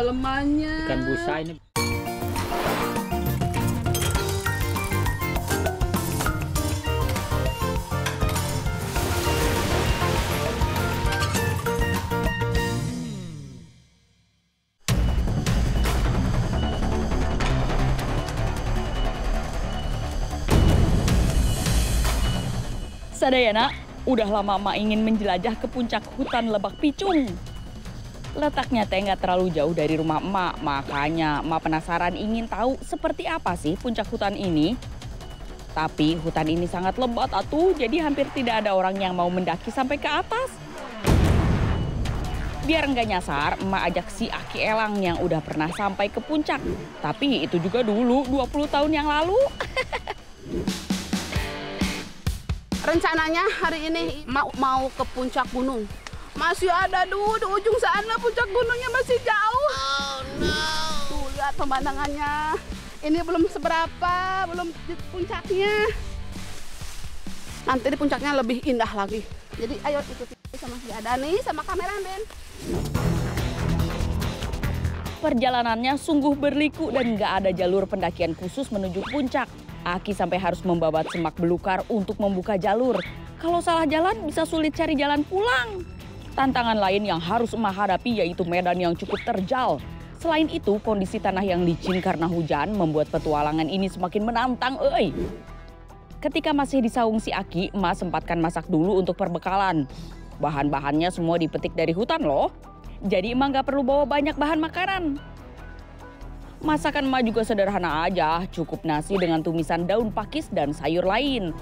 dalemannya. Ikan busa ini. Sadayana, udah lama emak ingin menjelajah ke puncak hutan Lebak Picung. Letaknya teh nggak terlalu jauh dari rumah emak, makanya emak penasaran ingin tahu seperti apa sih puncak hutan ini. Tapi hutan ini sangat lebat atuh, jadi hampir tidak ada orang yang mau mendaki sampai ke atas. Biar nggak nyasar, emak ajak si Aki Elang yang udah pernah sampai ke puncak. Tapi itu juga dulu, 20 tahun yang lalu. Rencananya hari ini mau ke puncak gunung. Masih ada di ujung sana, puncak gunungnya masih jauh. Oh no. Tuh lihat pemandangannya. Ini belum seberapa, belum di puncaknya. Nanti di puncaknya lebih indah lagi. Jadi ayo ikuti sama si Adani sama kameramen. Perjalanannya sungguh berliku dan nggak ada jalur pendakian khusus menuju puncak. Aki sampai harus membabat semak belukar untuk membuka jalur. Kalau salah jalan bisa sulit cari jalan pulang. Tantangan lain yang harus emak hadapi yaitu medan yang cukup terjal. Selain itu, kondisi tanah yang licin karena hujan membuat petualangan ini semakin menantang, euy. Ketika masih di saung si Aki, emak sempatkan masak dulu untuk perbekalan. Bahan-bahannya semua dipetik dari hutan loh. Jadi emak nggak perlu bawa banyak bahan makanan. Masakan emak juga sederhana aja, cukup nasi dengan tumisan daun pakis dan sayur lain.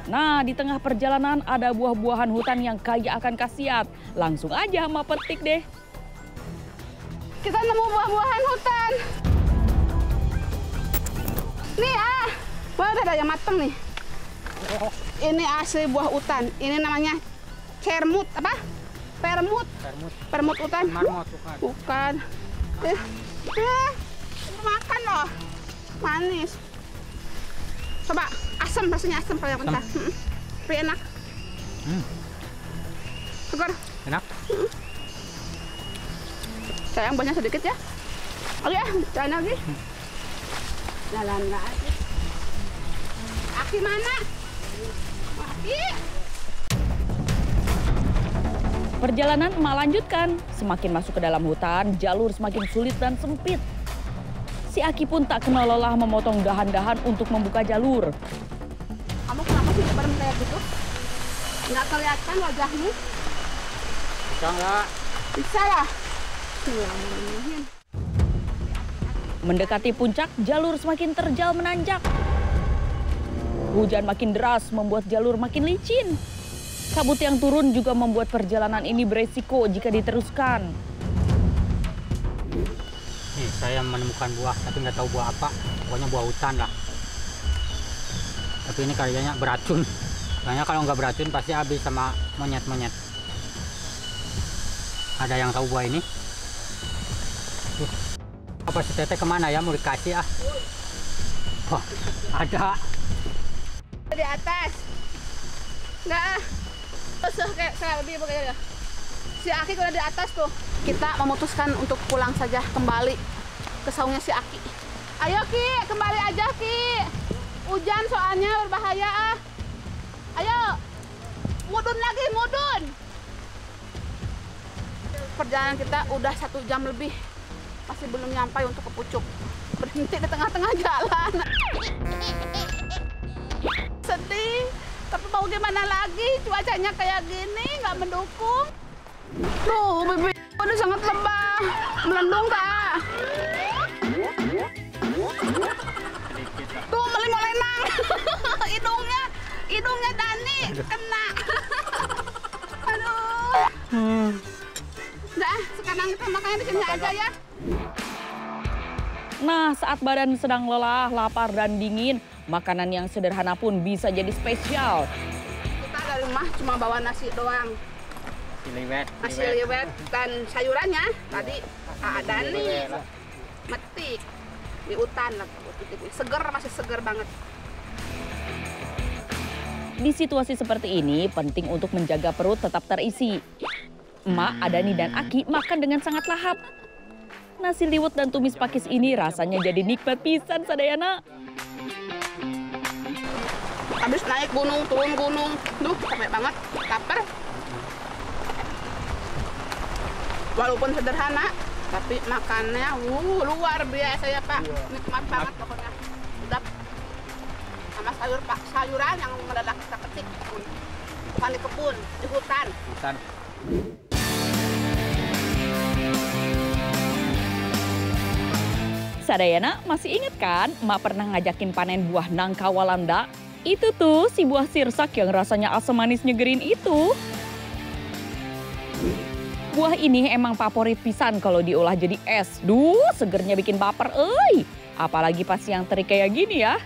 Nah, di tengah perjalanan ada buah-buahan hutan yang kaya akan khasiat. Langsung aja emak petik deh. Kita nemu buah-buahan hutan. Nih buah ada yang mateng nih. Ini asli buah hutan. Ini namanya cermut apa? Permut hutan. Marmot bukan. Bukan. Makan loh, manis. Coba asam, rasanya asam kayak mentah. Tapi enak. Segar. Enak. Sayang banyak sedikit ya. Oke, jalan lagi. Jalan lagi. Aki mana? Aki. Perjalanan emak lanjutkan. Semakin masuk ke dalam hutan, jalur semakin sulit dan sempit. Si Aki pun tak kenal lelah memotong dahan-dahan untuk membuka jalur. Kamu kenapa sih bareng kayak gitu? Nggak kelihatan wajahmu? Bisa nggak? Bisa lah. Mendekati puncak, jalur semakin terjal menanjak. Hujan makin deras membuat jalur makin licin. Kabut yang turun juga membuat perjalanan ini beresiko jika diteruskan. Nih, saya menemukan buah, tapi nggak tahu buah apa. Pokoknya buah hutan lah. Tapi ini kayaknya beracun. Kayaknya kalau nggak beracun pasti habis sama monyet-monyet. Ada yang tahu buah ini? Apa si Teteh kemana ya? Mau dikasih ah? Wah, ada. Di atas. Nggak. Terus kayak lebih begini. Si Aki udah di atas tuh. Kita memutuskan untuk pulang saja kembali ke saungnya si Aki. Ayo Ki, kembali aja Ki. Hujan soalnya berbahaya. Ayo, mudun lagi, mudun. Perjalanan kita udah 1 jam lebih. Masih belum nyampe untuk ke puncak. Berhenti di tengah-tengah jalan. Sedih. Tapi mau gimana lagi, cuacanya kayak gini, nggak mendukung. Tuh, bibir udah sangat lembah. Melendung tak? Tuh, melinang. Hidungnya Dani kena. Aduh. Udah, sekarang kita makannya di sini aja ya. Nah, saat badan sedang lelah, lapar, dan dingin, makanan yang sederhana pun bisa jadi spesial. Kita dari rumah cuma bawa nasi doang. Nasi liwet dan sayurannya tadi ada nih. Metik di hutan lah. Seger, masih seger banget. Di situasi seperti ini, penting untuk menjaga perut tetap terisi. emak, Adani, dan Aki makan dengan sangat lahap. Nasi liwet dan tumis pakis ini rasanya jadi nikmat pisan sadayana. Habis naik gunung, turun gunung. Duh, capek banget. Lapar. Walaupun sederhana, tapi makannya luar biasa ya Pak. Nikmat banget pokoknya. Sedap. Sama sayuran yang mendadak kita petik. Bukan di kebun, di hutan. Sadayana masih inget kan emak pernah ngajakin panen buah nangka Walanda? Itu tuh si buah sirsak yang rasanya asam manis nyegerin itu. Buah ini emang favorit pisan kalau diolah jadi es. Duh, segernya bikin baper, euy. Apalagi pas yang terik kayak gini ya.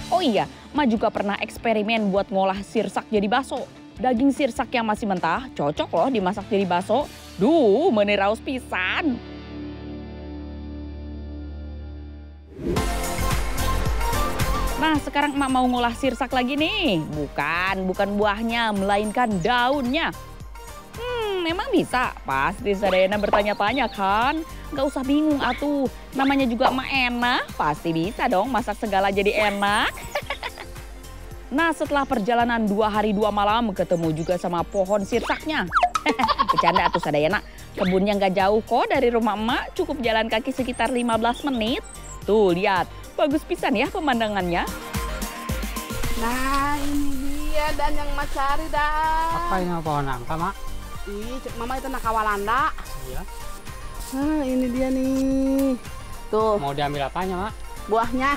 Oh iya, emak juga pernah eksperimen buat ngolah sirsak jadi bakso. Daging sirsak yang masih mentah cocok loh dimasak jadi bakso. Duh, meniraus pisan. Nah, sekarang emak mau ngolah sirsak lagi nih. Bukan buahnya, melainkan daunnya. Memang bisa? Pasti sadayana bertanya-tanya kan? Gak usah bingung atuh. Namanya juga emak enak, pasti bisa dong masak segala jadi enak. Nah, setelah perjalanan 2 hari 2 malam ketemu juga sama pohon sirsaknya. Bercanda atuh sadayana. Kebunnya gak jauh kok dari rumah emak, cukup jalan kaki sekitar 15 menit. Tuh, lihat. Bagus pisan ya pemandangannya. Nah, ini dia dan yang Mak cari dah. Apa ini pohon nangka, Mak? Ih, cek Mama itu nangka Walanda. Iya. Nah, ini dia nih. Tuh. Mau diambil apanya, Mak? Buahnya.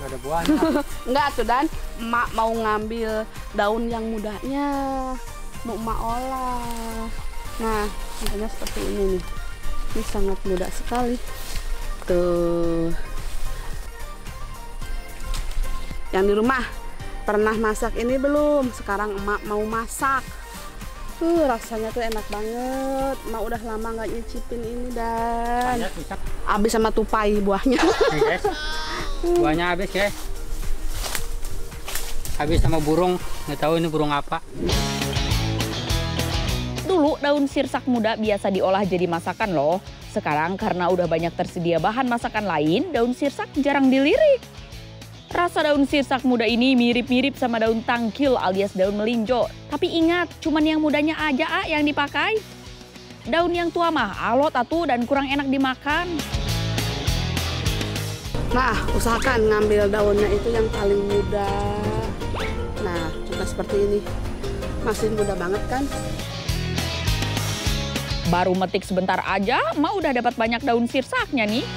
Nggak ada buahnya. Enggak tuh Dan, Emak mau ngambil daun yang mudanya. Mau Emak olah. Nah, makanya seperti ini nih. Ini sangat mudah sekali. Tuh. Yang di rumah pernah masak ini belum? Sekarang Emak mau masak. Rasanya tuh enak banget. Emak udah lama nggak nyicipin ini Dan. Habis sama tupai buahnya. Nih, guys. Buahnya habis, guys. Habis sama burung. Nggak tahu ini burung apa. Dulu daun sirsak muda biasa diolah jadi masakan loh. Sekarang karena udah banyak tersedia bahan masakan lain, daun sirsak jarang dilirik. Rasa daun sirsak muda ini mirip-mirip sama daun tangkil alias daun melinjo. Tapi ingat, cuman yang mudanya aja yang dipakai. Daun yang tua mah alot atuh dan kurang enak dimakan. Nah, usahakan ngambil daunnya itu yang paling muda. Nah, coba seperti ini. Masih muda banget kan? Baru metik sebentar aja, emak udah dapat banyak daun sirsaknya nih.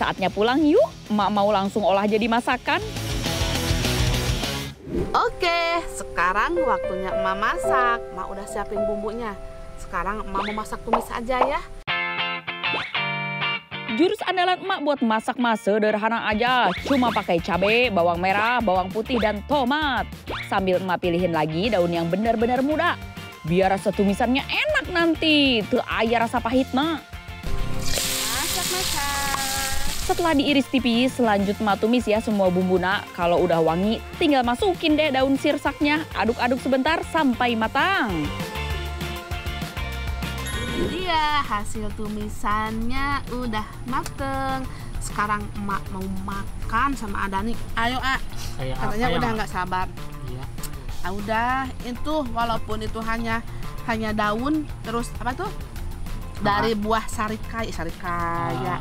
Saatnya pulang yuk, emak mau langsung olah jadi masakan. Oke, sekarang waktunya Emak masak. Emak udah siapin bumbunya. Sekarang Emak mau masak tumis aja ya. Jurus andalan emak buat masak mah sederhana aja. Cuma pakai cabai, bawang merah, bawang putih, dan tomat. Sambil emak pilihin lagi daun yang benar-benar muda. Biar rasa tumisannya enak nanti. Teu aya rasa pahit mah. Masak. Setelah diiris tipis, lanjut emak tumis ya semua bumbuna. Kalau udah wangi, tinggal masukin deh daun sirsaknya. Aduk-aduk sebentar sampai matang. Iya, hasil tumisannya udah mateng. Sekarang Emak mau makan sama Adani. Ayo, katanya udah nggak sabar. Iya. Udah, itu walaupun itu hanya daun, terus apa tuh? Dari buah sarikaya.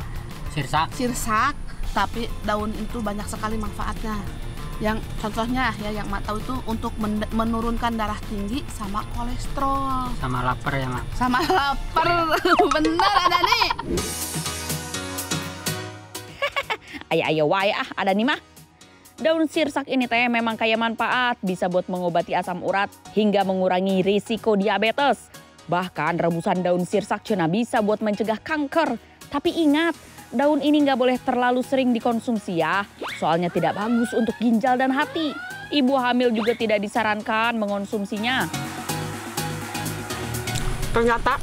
Sirsak, tapi daun itu banyak sekali manfaatnya. Yang contohnya ya yang Mak tahu itu untuk menurunkan darah tinggi sama kolesterol. Sama lapar ya, Mak? Sama lapar, bener ada nih. Ayo wae ada nih mah. Daun sirsak ini teh memang kaya manfaat, bisa buat mengobati asam urat hingga mengurangi risiko diabetes. Bahkan rebusan daun sirsak cenah bisa buat mencegah kanker. Tapi ingat, daun ini nggak boleh terlalu sering dikonsumsi ya, soalnya tidak bagus untuk ginjal dan hati. Ibu hamil juga tidak disarankan mengonsumsinya. Ternyata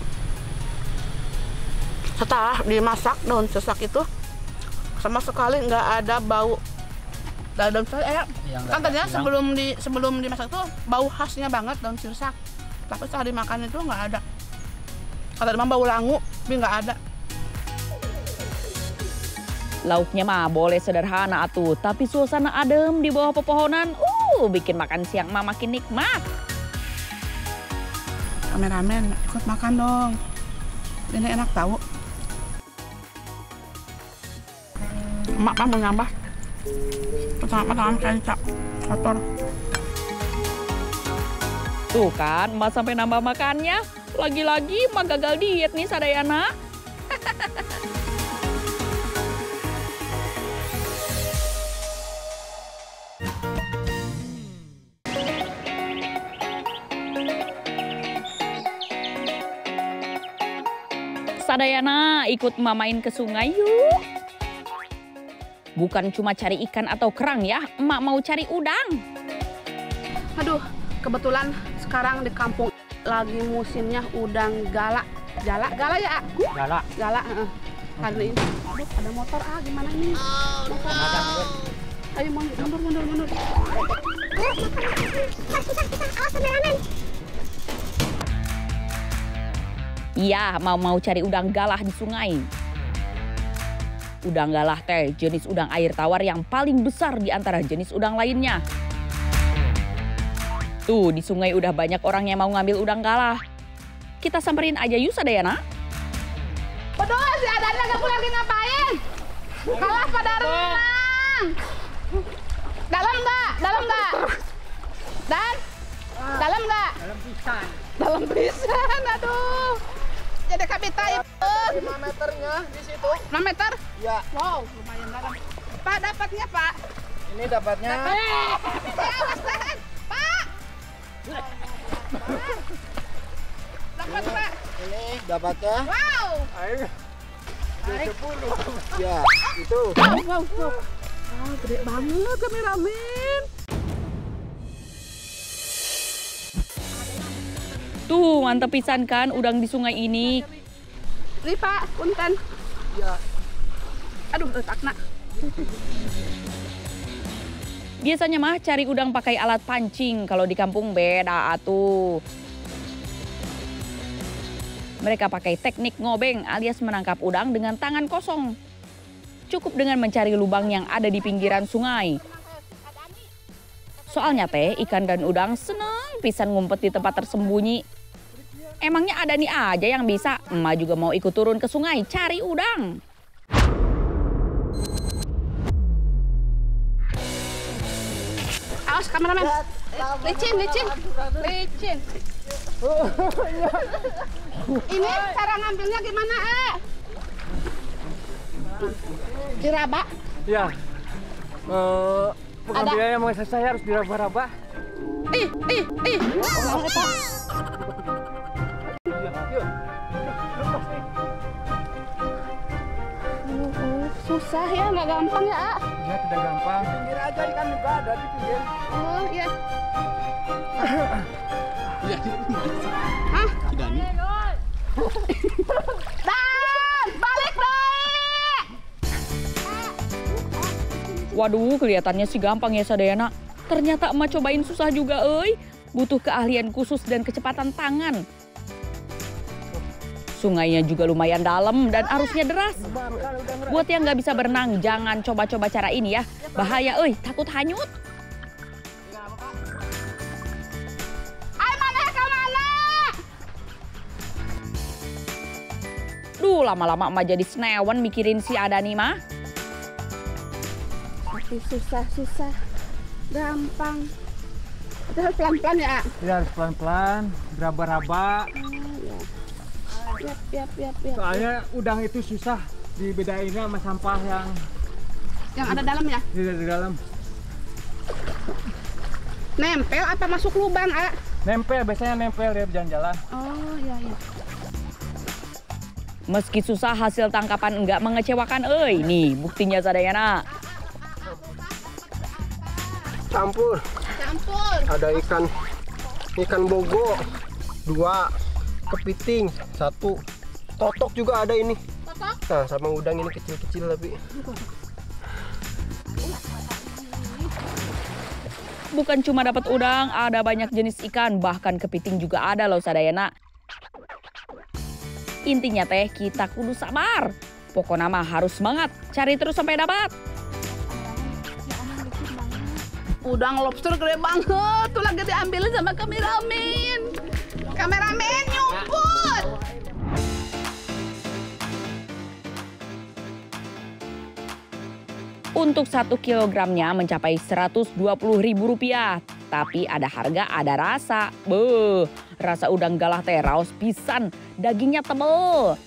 setelah dimasak daun sirsak itu sama sekali nggak ada bau Daun sirsak enak. Yang Kan nggak tadinya hilang. sebelum dimasak tuh bau khasnya banget daun sirsak. Tapi setelah dimakan itu nggak ada. Kata demam bau langu, tapi nggak ada. Lauknya mah boleh sederhana atuh, tapi suasana adem di bawah pepohonan, bikin makan siang mah makin nikmat. Kameramen, ikut makan dong. Ini enak tahu. Emak mah mau nambah. Pertama-tama kecap, kotor. Tuh kan, Emak sampai nambah makannya. Lagi-lagi Emak gagal diet nih Sadayana. Sadayana, ikut Emak main ke sungai yuk. Bukan cuma cari ikan atau kerang ya, Emak mau cari udang. Aduh, kebetulan sekarang di kampung lagi musimnya udang gala. Gala ya, A? Galak. Gala, kali ini. Aduh, ada motor, gimana ini? Motor. Ayo mundur. Iya, mau cari udang galah di sungai. Udang galah teh jenis udang air tawar yang paling besar di antara jenis udang lainnya. Tuh, di sungai udah banyak orang yang mau ngambil udang galah. Kita samperin aja yuk Sadayana. Aduh, si Adana kamu lagi ngapain? Kalah pada renang. Dalam nggak? Dan? Dalam nggak? Dalam pisan. Dalam pisan, aduh. Jadi kapita itu. 5 meternya di situ. 5 meter? Ya, Wow, lumayan dalam. Pak, dapatnya Pak. ini dapatnya. Awas, Dan. Pak. Dapat Pak. Ini dapatnya. Wow. Air. 70. Ya, itu. Wow. Gede banget kameramen. Tuh, mantep pisan kan udang di sungai ini. Nih Pak, punten. Ya. Aduh, takna. Biasanya mah cari udang pakai alat pancing, kalau di kampung beda atuh. Mereka pakai teknik ngobeng alias menangkap udang dengan tangan kosong. Cukup dengan mencari lubang yang ada di pinggiran sungai. Soalnya teh ikan dan udang seneng pisan ngumpet di tempat tersembunyi. Emangnya ada nih aja yang bisa? Emak juga mau ikut turun ke sungai cari udang. Awas kameramen. Licin. Ini cara ngambilnya gimana, Diraba? Ya. Pengambilannya mau selesai harus diraba-raba. Ih. Susah ya, nggak gampang ya, A. Ya, tidak gampang. Pinggir aja ikan juga ada di pinggir. Oh, iya. Hah? Kidani. Dan, balik deh! Waduh, kelihatannya sih gampang ya Sadayana. Ternyata emak cobain susah juga, butuh keahlian khusus dan kecepatan tangan. Sungainya juga lumayan dalam dan arusnya deras. Buat yang nggak bisa berenang, jangan coba-coba cara ini ya. Bahaya, takut hanyut. Ayo mana ke mana? Duh, lama-lama emak jadi senewan mikirin si Adani mah. Tapi susah. Gampang. Itu harus pelan-pelan ya, A? Ya, harus pelan-pelan, beraba-raba. Yap. Soalnya udang itu susah dibedainnya sama sampah Yang ada dalam ya? di dalam. Nempel apa masuk lubang, A? Biasanya nempel dia jalan-jalan. Oh, iya. Meski susah, hasil tangkapan enggak mengecewakan, Nih buktinya Sadayana. Campur. Ada ikan bogo 2, kepiting 1, totok juga ada ini. Totok? Nah, sama udang ini kecil-kecil tapi. Bukan cuma dapat udang, ada banyak jenis ikan, bahkan kepiting juga ada loh sadayana. Intinya teh kita kudu sabar. Pokoknya mah harus semangat, cari terus sampai dapat. Udang lobster gede banget, tuh lagi diambilin sama kameramen. Kameramen nyumput. Untuk 1 kilogramnya mencapai Rp120.000. Tapi ada harga, ada rasa. Beuh, rasa udang galah teh raos pisan, dagingnya tebel.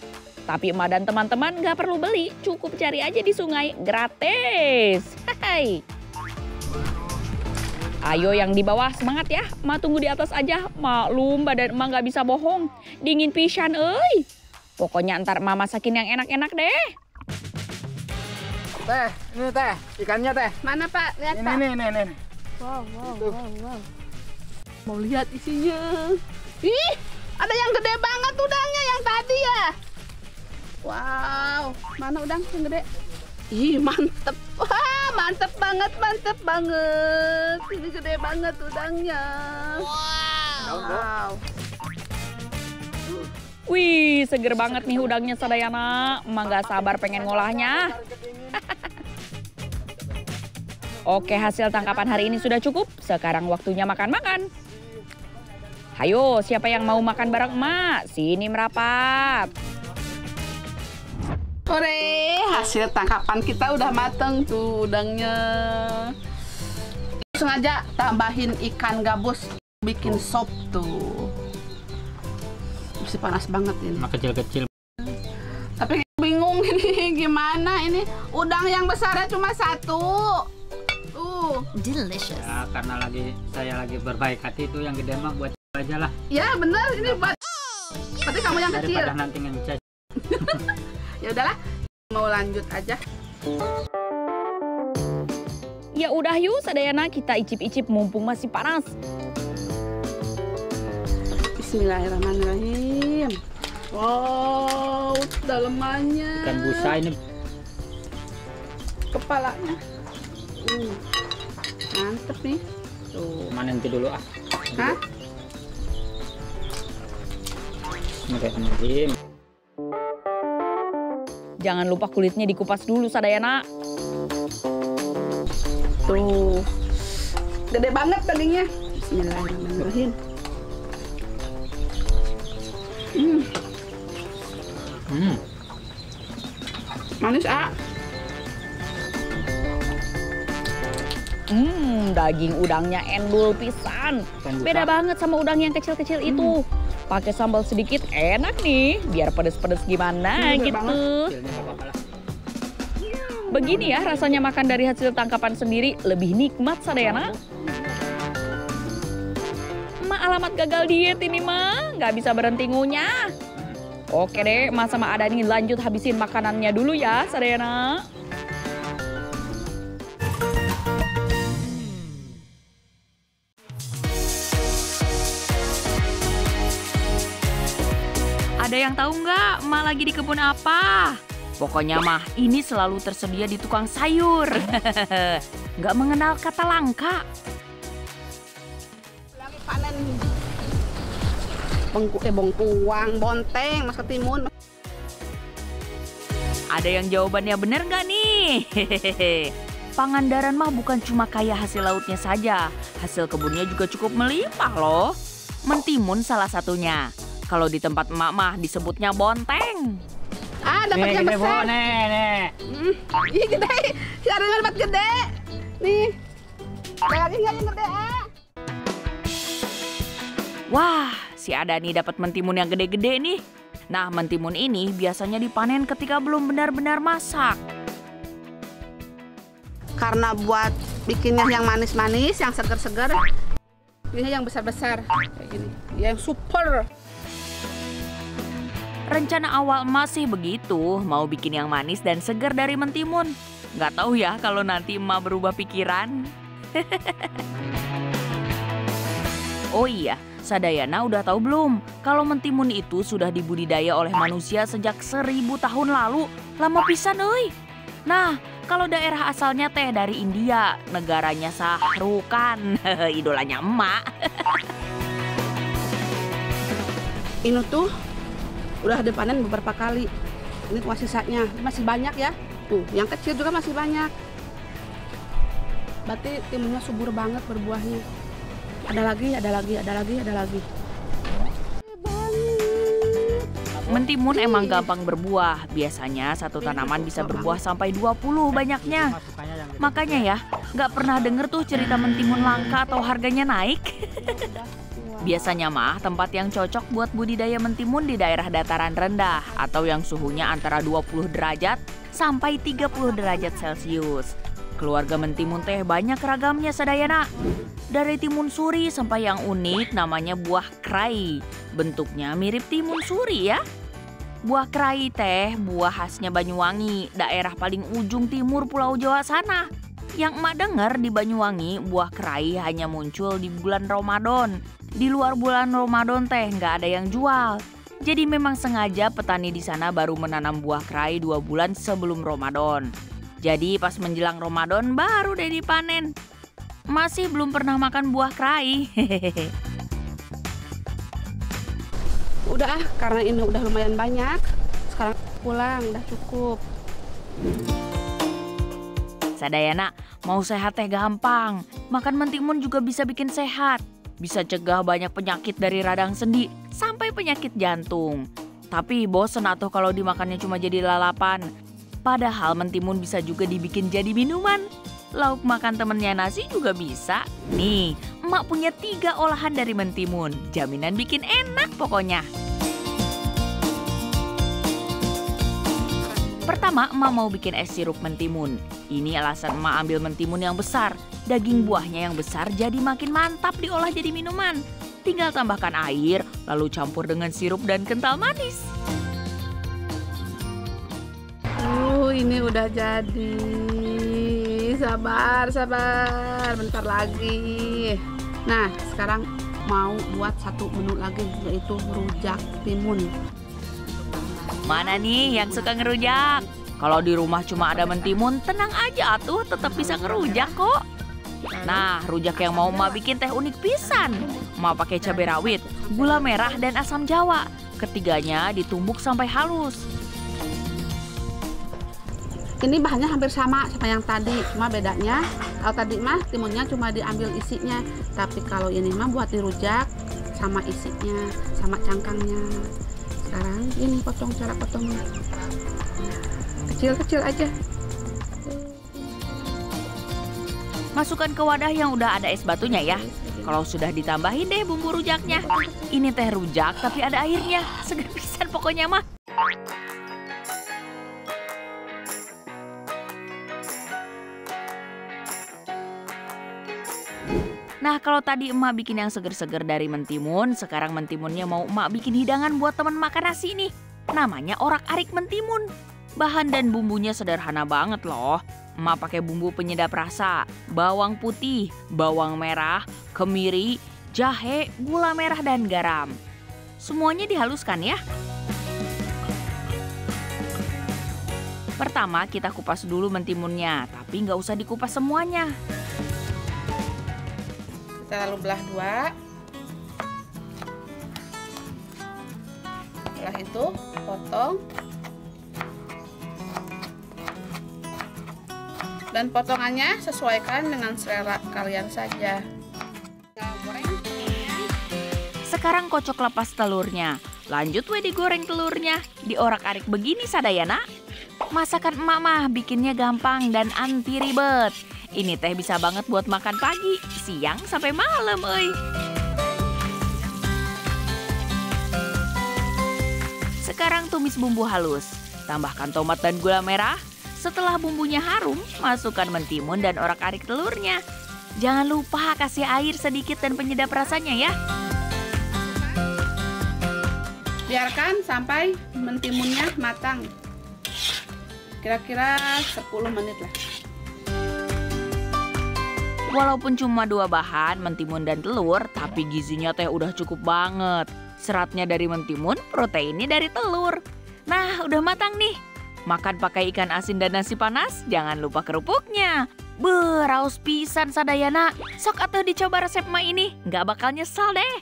Tapi emak dan teman-teman gak perlu beli, cukup cari aja di sungai, gratis. Hai. Ayo yang di bawah semangat ya, emak tunggu di atas aja. Maklum badan emak gak bisa bohong, dingin pisan euy. Pokoknya ntar emak masakin yang enak-enak deh. Teh, ini teh, ikannya teh. Mana Pak? Lihat Pak. Ini. Wow. Mau lihat isinya. Ih, ada yang gede banget udangnya yang tadi ya. Wow, mana udang yang gede? Ih, mantep. Wah, mantep banget. Ini gede banget udangnya. Wow. Wih, seger banget nih udangnya sadayana. Emak gak sabar pengen ngolahnya. Oke, hasil tangkapan hari ini sudah cukup. Sekarang waktunya makan-makan. Hayo, siapa yang mau makan bareng emak? Sini merapat. Hore, hasil tangkapan kita udah mateng tuh udangnya. Sengaja tambahin ikan gabus, bikin sop tuh. Masih panas banget ini. Mak kecil-kecil. Tapi bingung ini gimana ini. Udang yang besarnya cuma 1. Delicious. Ya, karena saya lagi berbaik hati itu yang gede mah buat aja lah. Ya bener ini buat. Tapi kamu yang kecil. Daripada nanti ngecas. Ya udahlah, mau lanjut aja. Ya udah yuk sadayana kita icip-icip mumpung masih panas. Bismillahirrahmanirrahim. Wow, dalemannya. Ikan busa ini. Kepalanya. Mantep nih. Tuh. Mana nanti dulu ah. Hah? Bismillahirrahmanirrahim. Jangan lupa kulitnya dikupas dulu sadayana. Tuh. Gede banget dagingnya. Bismillahirrahmanirrahim. Manis ah. Daging udangnya endul pisan. Beda banget sama udang yang kecil-kecil itu. Pakai sambal sedikit enak nih, biar pedes-pedes gimana gitu. Begini ya rasanya makan dari hasil tangkapan sendiri, lebih nikmat sadayana. Emak alamat gagal diet ini mah, nggak bisa berhenti ngunyah. Oke deh, Mas sama Adani lanjut habisin makanannya dulu ya sadayana. Ada yang tahu nggak emak lagi di kebun apa? Pokoknya mah ini selalu tersedia di tukang sayur. Nggak mengenal kata langka. Lagi panen bengkuang, bonteng, mas ketimun. Ada yang jawabannya bener nggak nih? Pangandaran mah bukan cuma kaya hasil lautnya saja. Hasil kebunnya juga cukup melimpah loh. Mentimun salah satunya. Kalau di tempat emak mah disebutnya bonteng. Ah, dapat yang besar. Nih. Ih, gede. Si Arina dapat gede. Nih. Ada lagi nggak yang gede, ah? Wah, si Adani dapat mentimun yang gede-gede nih. Nah, mentimun ini biasanya dipanen ketika belum benar-benar masak. Karena buat bikinnya yang manis-manis, yang segar-segar, ini yang besar-besar kayak gini. Yang super. Rencana awal emak sih begitu, mau bikin yang manis dan segar dari mentimun. Nggak tahu ya kalau nanti emak berubah pikiran. Oh iya, sadayana udah tahu belum? Kalau mentimun itu sudah dibudidaya oleh manusia sejak 1000 tahun lalu. Lama pisan euy. Nah, Kalau daerah asalnya teh dari India, negaranya Sahrukan, idolanya emak. Ini tuh udah dipanen beberapa kali. Ini cuma sisanya, masih banyak ya. Tuh, yang kecil juga masih banyak. Berarti timunnya subur banget berbuahnya. Ada lagi, ada lagi, ada lagi, ada lagi. Mentimun emang gampang berbuah. Biasanya satu tanaman bisa berbuah sampai 20 banyaknya. Makanya ya, nggak pernah denger tuh cerita mentimun langka atau harganya naik. Biasanya mah tempat yang cocok buat budidaya mentimun di daerah dataran rendah atau yang suhunya antara 20 derajat sampai 30 derajat Celcius. Keluarga mentimun teh banyak ragamnya sadayana. Dari timun suri sampai yang unik namanya buah krai. Bentuknya mirip timun suri ya. Buah krai teh buah khasnya Banyuwangi, daerah paling ujung timur Pulau Jawa sana. Yang emak dengar di Banyuwangi, buah krai hanya muncul di bulan Ramadan. Di luar bulan Ramadan teh nggak ada yang jual. Jadi memang sengaja petani di sana baru menanam buah krai 2 bulan sebelum Ramadan. Jadi pas menjelang Ramadan baru deh dipanen. Masih belum pernah makan buah krai. Udah, karena ini udah lumayan banyak. Sekarang pulang, udah cukup. Sadayana, mau sehat teh gampang. Makan mentimun juga bisa bikin sehat. Bisa cegah banyak penyakit dari radang sendi sampai penyakit jantung. Tapi bosen atuh kalau dimakannya cuma jadi lalapan. Padahal mentimun bisa juga dibikin jadi minuman. Lauk makan temennya nasi juga bisa. Nih, emak punya 3 olahan dari mentimun. Jaminan bikin enak pokoknya. Pertama, emak mau bikin es sirup mentimun. Ini alasan emak ambil mentimun yang besar. Daging buahnya yang besar jadi makin mantap diolah jadi minuman. Tinggal tambahkan air, lalu campur dengan sirup dan kental manis. Ini udah jadi. Sabar, sabar. Bentar lagi. Nah, sekarang mau buat satu menu lagi, yaitu rujak timun. Mana nih yang suka ngerujak? Kalau di rumah cuma ada mentimun, tenang aja atuh, tetap bisa ngerujak kok. Nah, rujak yang mau emak bikin teh unik pisan. Emak pakai cabai rawit, gula merah, dan asam jawa. Ketiganya ditumbuk sampai halus. Ini bahannya hampir sama yang tadi, cuma bedanya kalau tadi mah timunnya cuma diambil isinya, tapi kalau ini mah buat dirujak sama isinya, sama cangkangnya. Sekarang ini cara potongnya. Kecil-kecil aja. Masukkan ke wadah yang udah ada es batunya ya. Kalau sudah ditambahin deh bumbu rujaknya. Ini teh rujak tapi ada airnya, seger pisan pokoknya mah. Nah, kalau tadi emak bikin yang seger-seger dari mentimun, sekarang mentimunnya mau emak bikin hidangan buat teman makan nasi nih. Namanya orak-arik mentimun. Bahan dan bumbunya sederhana banget loh. Emak pakai bumbu penyedap rasa, bawang putih, bawang merah, kemiri, jahe, gula merah, dan garam. Semuanya dihaluskan ya. Pertama kita kupas dulu mentimunnya, tapi nggak usah dikupas semuanya. Kita lalu belah 2. Setelah itu potong. Dan potongannya sesuaikan dengan selera kalian saja. Sekarang kocok lepas telurnya. Lanjut we digoreng telurnya. Diorak-arik begini sadayana. Masakan emak mah bikinnya gampang dan anti ribet. Ini teh bisa banget buat makan pagi, siang, sampai malam euy. Sekarang tumis bumbu halus. Tambahkan tomat dan gula merah. Setelah bumbunya harum, masukkan mentimun dan orak-arik telurnya. Jangan lupa kasih air sedikit dan penyedap rasanya ya. Biarkan sampai mentimunnya matang. Kira-kira 10 menit lah. Walaupun cuma 2 bahan, mentimun dan telur, tapi gizinya teh udah cukup banget. Seratnya dari mentimun, proteinnya dari telur. Nah, udah matang nih. Makan pakai ikan asin dan nasi panas, jangan lupa kerupuknya. Beraus pisan sadayana. Sok atuh dicoba resep mah ini, nggak bakal nyesal deh.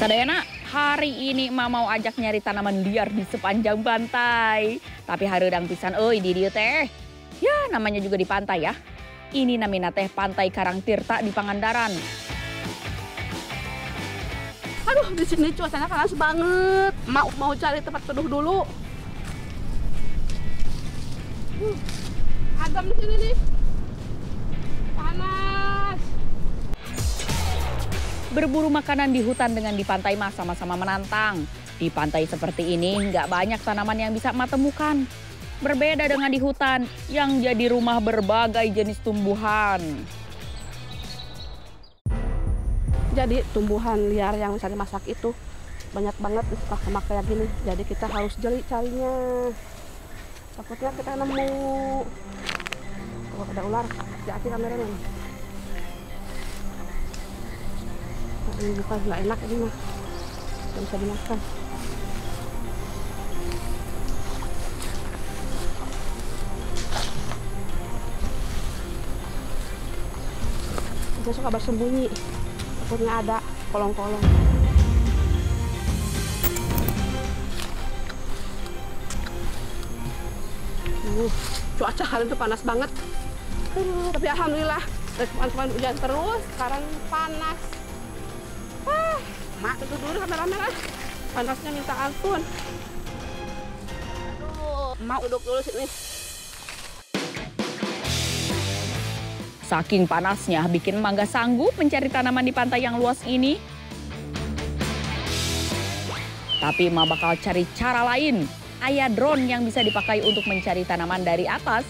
Sadayana, hari ini emak mau ajak nyari tanaman liar di sepanjang pantai. Tapi hareudang pisan euy di dieu teh. Ya, namanya juga di pantai ya. Ini namina teh Pantai Karangtirta di Pangandaran. Aduh, di sini cuacanya panas banget. Mau cari tempat teduh dulu. Adem di sini nih. Panas. Berburu makanan di hutan dengan di pantai mah sama-sama menantang. Di pantai seperti ini nggak banyak tanaman yang bisa emak temukan. Berbeda dengan di hutan yang jadi rumah berbagai jenis tumbuhan. Jadi tumbuhan liar yang bisa dimasak itu banyak banget sama kayak gini. Jadi kita harus jeli carinya. Takutnya kita nemu. Kalau ada ular, hati-hati kameranya. Nah, ini bukan nggak enak ini mah. Nggak bisa dimakan. Dia suka bersembunyi. Takutnya ada kolong-kolong. Cuaca hari itu panas banget. Tapi alhamdulillah, dari kemarin hujan terus, sekarang panas. Mak duduk dulu kamera-kamera. Panasnya minta ampun. Aduh, mak duduk dulu sini. Saking panasnya bikin emak nggak sanggup mencari tanaman di pantai yang luas ini. Tapi emak bakal cari cara lain. Aya drone yang bisa dipakai untuk mencari tanaman dari atas.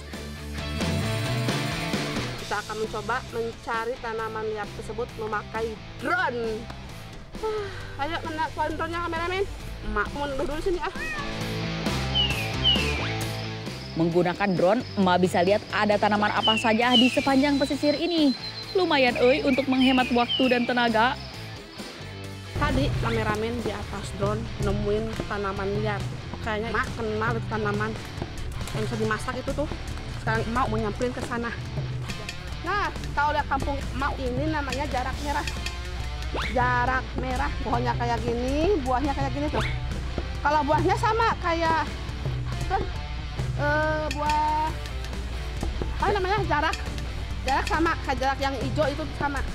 Kita akan mencoba mencari tanaman liar tersebut memakai drone. Ayo, mana keluarin drone-nya kameramen. Emak mau duduk dulu sini ah. Menggunakan drone, emak bisa lihat ada tanaman apa saja di sepanjang pesisir ini. Lumayan euy untuk menghemat waktu dan tenaga. Tadi kameramen di atas drone nemuin tanaman liar. Kayaknya emak kenal tanaman yang bisa dimasak itu tuh. Sekarang emak mau nyamperin ke sana. Nah, tahu lihat kampung emak ini namanya jarak merah. Jarak merah, pohonnya kayak gini, buahnya kayak gini tuh. Kalau buahnya sama kayak buah apa namanya, jarak sama kayak jarak yang hijau itu sama.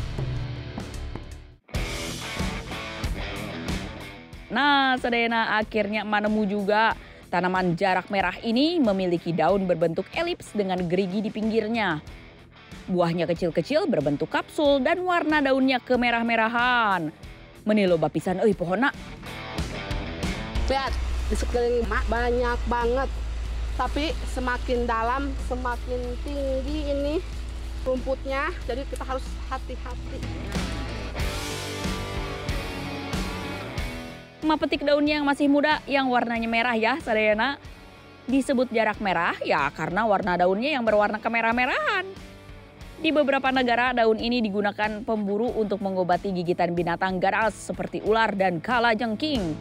Nah, sadayana akhirnya emak nemu juga. Tanaman jarak merah ini memiliki daun berbentuk elips dengan gerigi di pinggirnya. Buahnya kecil-kecil berbentuk kapsul dan warna daunnya kemerah-merahan. Meniloba pisan euy pohonna. Lihat, di sekeliling emak banyak banget. Tapi semakin dalam, semakin tinggi ini rumputnya. Jadi kita harus hati-hati. Emak petik daunnya yang masih muda yang warnanya merah ya sadayana. Disebut jarak merah ya karena warna daunnya yang berwarna kemerah-merahan. Di beberapa negara daun ini digunakan pemburu untuk mengobati gigitan binatang ganas seperti ular dan kalajengking.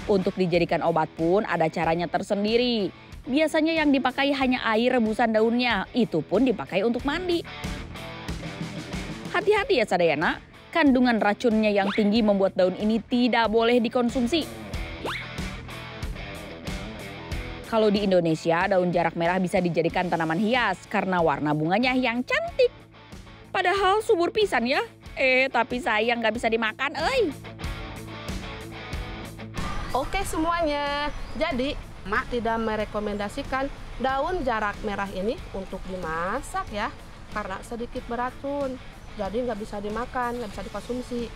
Untuk dijadikan obat pun ada caranya tersendiri. Biasanya yang dipakai hanya air rebusan daunnya, itu pun dipakai untuk mandi. Hati-hati ya sadayana, kandungan racunnya yang tinggi membuat daun ini tidak boleh dikonsumsi. Kalau di Indonesia, daun jarak merah bisa dijadikan tanaman hias karena warna bunganya yang cantik. Padahal subur pisan ya, tapi sayang nggak bisa dimakan, euy. Oke semuanya, jadi emak tidak merekomendasikan daun jarak merah ini untuk dimasak ya, karena sedikit beracun. Jadi nggak bisa dimakan, nggak bisa dikonsumsi.